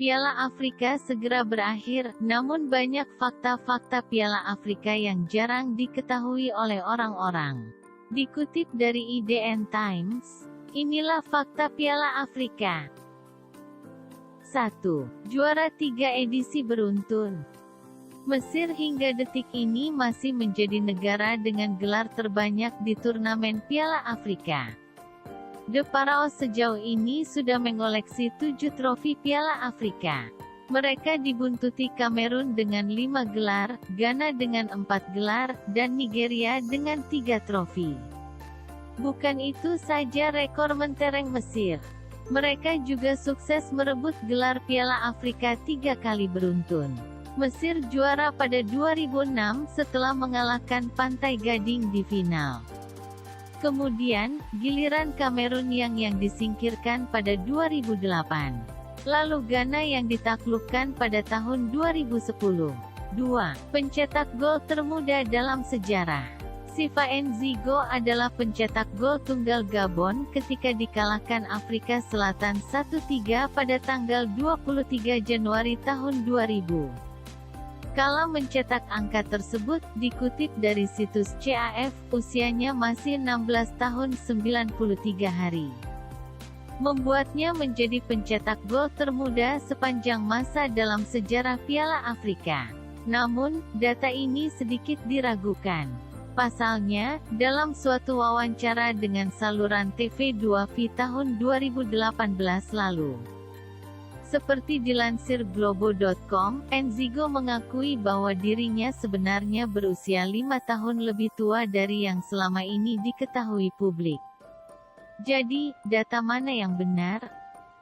Piala Afrika segera berakhir, namun banyak fakta-fakta Piala Afrika yang jarang diketahui oleh orang-orang. Dikutip dari IDN Times, inilah fakta Piala Afrika. 1. Juara 3 edisi beruntun. Mesir hingga detik ini masih menjadi negara dengan gelar terbanyak di turnamen Piala Afrika. The Pharaohs sejauh ini sudah mengoleksi 7 trofi Piala Afrika. Mereka dibuntuti Kamerun dengan 5 gelar, Ghana dengan 4 gelar, dan Nigeria dengan 3 trofi. Bukan itu saja rekor mentereng Mesir. Mereka juga sukses merebut gelar Piala Afrika 3 kali beruntun. Mesir juara pada 2006 setelah mengalahkan Pantai Gading di final. Kemudian, giliran Kamerun yang disingkirkan pada 2008. Lalu Ghana yang ditaklukkan pada tahun 2010. 2. Pencetak gol termuda dalam sejarah. Sifa Nzigo adalah pencetak gol tunggal Gabon ketika dikalahkan Afrika Selatan 1-3 pada tanggal 23 Januari tahun 2000. Kala mencetak angka tersebut, dikutip dari situs CAF, usianya masih 16 tahun 93 hari. Membuatnya menjadi pencetak gol termuda sepanjang masa dalam sejarah Piala Afrika. Namun, data ini sedikit diragukan. Pasalnya, dalam suatu wawancara dengan saluran TV2V tahun 2018 lalu. Seperti dilansir Globo.com, Nzigo mengakui bahwa dirinya sebenarnya berusia 5 tahun lebih tua dari yang selama ini diketahui publik. Jadi, data mana yang benar?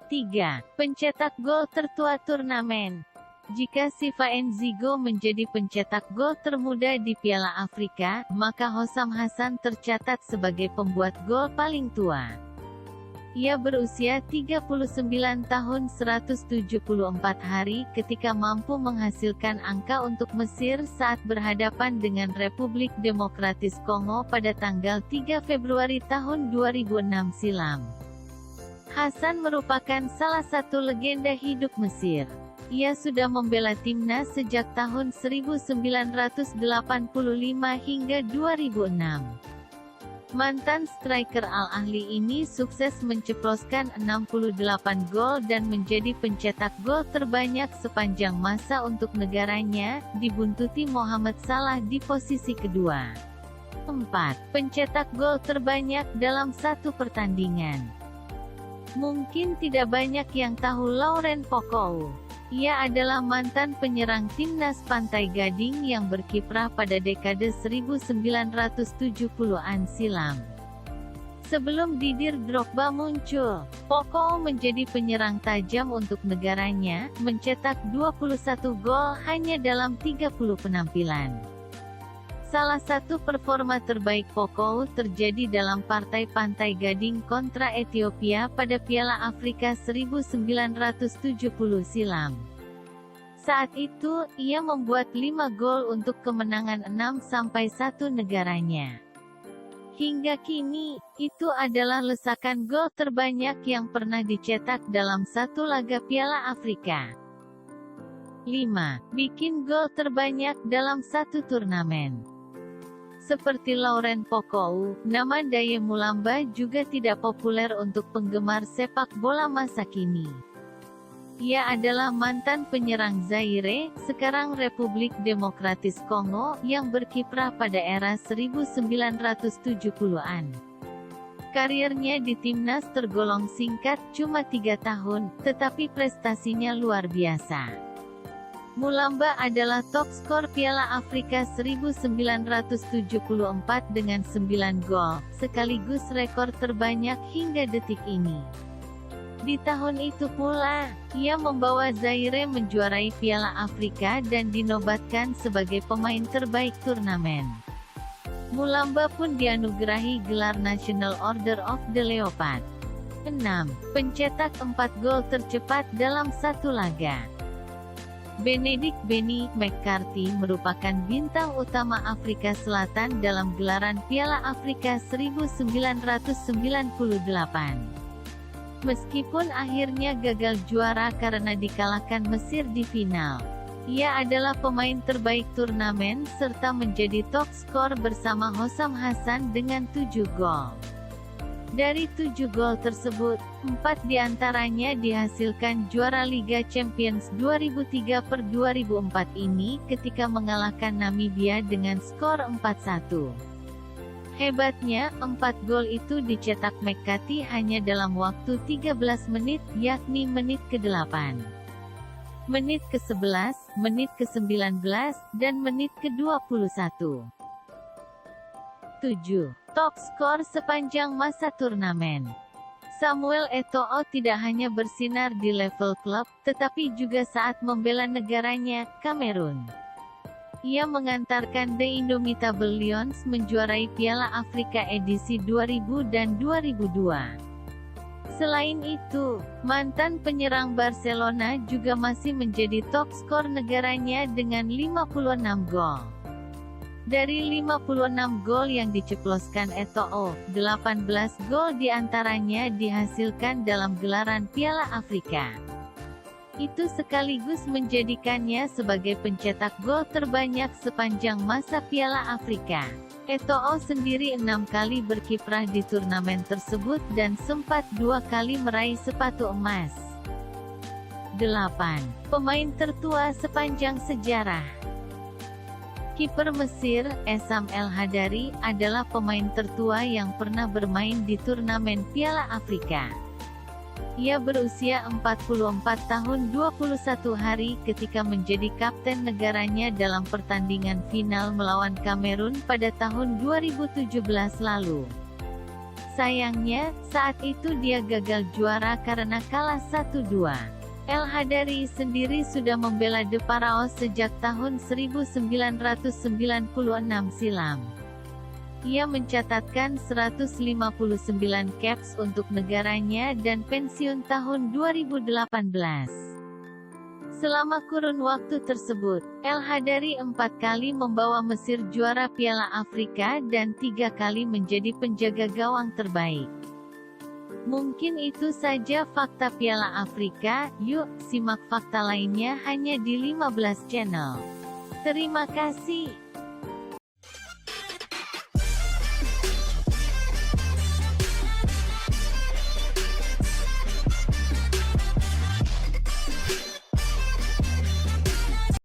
3. Pencetak gol tertua turnamen. Jika Sifa Nzigo menjadi pencetak gol termuda di Piala Afrika, maka Hossam Hassan tercatat sebagai pembuat gol paling tua. Ia berusia 39 tahun 174 hari ketika mampu menghasilkan angka untuk Mesir saat berhadapan dengan Republik Demokratis Kongo pada tanggal 3 Februari tahun 2006 silam. Hassan merupakan salah satu legenda hidup Mesir. Ia sudah membela timnas sejak tahun 1985 hingga 2006. Mantan striker Al Ahly ini sukses menceploskan 68 gol dan menjadi pencetak gol terbanyak sepanjang masa untuk negaranya, dibuntuti Mohamed Salah di posisi kedua. 4. Pencetak gol terbanyak dalam satu pertandingan. Mungkin tidak banyak yang tahu Laurent Pokou. Ia adalah mantan penyerang timnas Pantai Gading yang berkiprah pada dekade 1970-an silam. Sebelum Didier Drogba muncul, Pokou menjadi penyerang tajam untuk negaranya, mencetak 21 gol hanya dalam 30 penampilan. Salah satu performa terbaik Pokou terjadi dalam partai Pantai Gading kontra Ethiopia pada Piala Afrika 1970 silam. Saat itu, ia membuat 5 gol untuk kemenangan 6-1 negaranya. Hingga kini, itu adalah lesakan gol terbanyak yang pernah dicetak dalam satu laga Piala Afrika. 5. Bikin gol terbanyak dalam satu turnamen. Seperti Laurent Pokou, nama Daye Mulamba juga tidak populer untuk penggemar sepak bola masa kini. Ia adalah mantan penyerang Zaire, sekarang Republik Demokratis Kongo, yang berkiprah pada era 1970-an. Karirnya di timnas tergolong singkat, cuma 3 tahun, tetapi prestasinya luar biasa. Mulamba adalah top skor Piala Afrika 1974 dengan 9 gol, sekaligus rekor terbanyak hingga detik ini. Di tahun itu pula, ia membawa Zaire menjuarai Piala Afrika dan dinobatkan sebagai pemain terbaik turnamen. Mulamba pun dianugerahi gelar National Order of the Leopard. 6. Pencetak 4 gol tercepat dalam satu laga. Benedict Benny McCarthy merupakan bintang utama Afrika Selatan dalam gelaran Piala Afrika 1998. Meskipun akhirnya gagal juara karena dikalahkan Mesir di final, ia adalah pemain terbaik turnamen serta menjadi top skor bersama Hossam Hassan dengan 7 gol. Dari 7 gol tersebut, 4 diantaranya dihasilkan juara Liga Champions 2003/2004 ini ketika mengalahkan Namibia dengan skor 4-1. Hebatnya, 4 gol itu dicetak McCarthy hanya dalam waktu 13 menit, yakni menit ke-8, menit ke-11, menit ke-19, dan menit ke-21. 7. Top skor sepanjang masa turnamen. Samuel Eto'o tidak hanya bersinar di level klub, tetapi juga saat membela negaranya, Kamerun. Ia mengantarkan The Indomitable Lions menjuarai Piala Afrika edisi 2000 dan 2002. Selain itu, mantan penyerang Barcelona juga masih menjadi top skor negaranya dengan 56 gol. Dari 56 gol yang diceploskan Eto'o, 18 gol diantaranya dihasilkan dalam gelaran Piala Afrika. Itu sekaligus menjadikannya sebagai pencetak gol terbanyak sepanjang masa Piala Afrika. Eto'o sendiri 6 kali berkiprah di turnamen tersebut dan sempat 2 kali meraih sepatu emas. 8. Pemain tertua sepanjang sejarah. Kiper Mesir, Essam El Hadary, adalah pemain tertua yang pernah bermain di turnamen Piala Afrika. Ia berusia 44 tahun 21 hari ketika menjadi kapten negaranya dalam pertandingan final melawan Kamerun pada tahun 2017 lalu. Sayangnya, saat itu dia gagal juara karena kalah 1-2. El Hadary sendiri sudah membela The Pharaohs sejak tahun 1996 silam. Ia mencatatkan 159 caps untuk negaranya dan pensiun tahun 2018. Selama kurun waktu tersebut, El Hadary 4 kali membawa Mesir juara Piala Afrika dan 3 kali menjadi penjaga gawang terbaik. Mungkin itu saja fakta Piala Afrika. Yuk, simak fakta lainnya hanya di 15 Channel. Terima kasih.